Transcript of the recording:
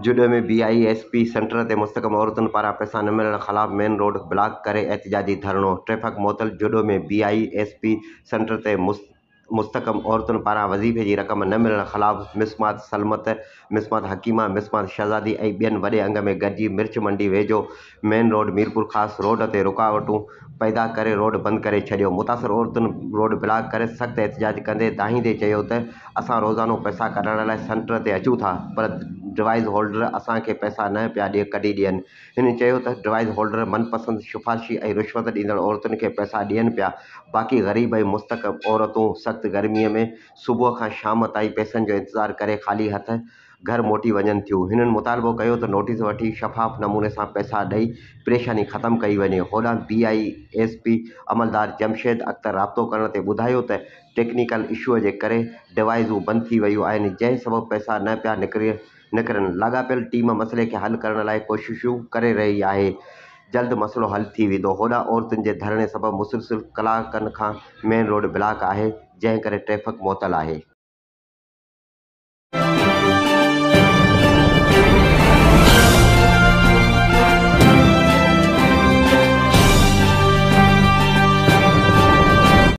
जुडो में BISP centre ते मुस्तकम औरतुनि पारां पैसा न मिलण ख़िलाफ़ मेन रोड ब्लॉक करे एहतिजाजी धरणो। ट्रैफ़िक मुअतल जुडो में बीआईएसपी सेंटर ते मुस्तकम औरतुनि पारां वज़ीफ़े जी रक़म न मिलण ख़िलाफ़ मिसमात सलमत, मिसमात हकीमा, मिसमात शहज़ादी ऐं ॿियनि वॾे अंग में गॾिजी मिर्च मंडी वेझो मेन रोड मीरपुर ख़ासि रोड ते रुकावटूं पैदा करे रोड बंदि करे छॾियो। मुतासिर औरतुनि रोड ब्लॉक करे सख़्तु एहतिजाज कंदे दाहींदे चयो त असां रोज़ानो पैसा कढण लाइ सेंटर ते अचूं था, पर डिवाइस होल्डर असांखे पैसा न पिया कढी ॾियनि। हिन चयो त डिवाइस होल्डर मनपसंद सिफ़ारिशी ऐं रिश्वत ॾींदड़ औरतुनि खे पैसा ॾियनि पिया। बाक़ी ग़रीब ऐं मुस्तकम औरतूं सख़्तु गर्मीअ में सुबुह खां शाम ताईं पैसनि जो इंतज़ारु करे ख़ाली हथ घर मोटी वञनि थियूं। हिननि मुतालबो कयो त नोटिस वठी शफ़ाफ़ नमूने सां पैसा ॾेई परेशानी ख़तमु कई वञे। होॾां बीआईएसपी अमलदार जमशेद अख्तर राब्तो करण ते ॿुधायो त टेक्निकल इशूअ जे करे डिवाइसूं बंदि थी वियूं आहिनि, जंहिं सबबु पैसा न पिया निकिरनि। लाॻापियल टीम मसइले खे हल करण लाइ कोशिशूं करे रही आहे। जल्द मसइलो हल थी वेंदो। होॾां औरतुनि जे धरणे सबबु मुसलसिल कलाकनि खां मेन रोड ब्लॉक आहे, जंहिं करे ट्रैफ़िक मुअतल आहे।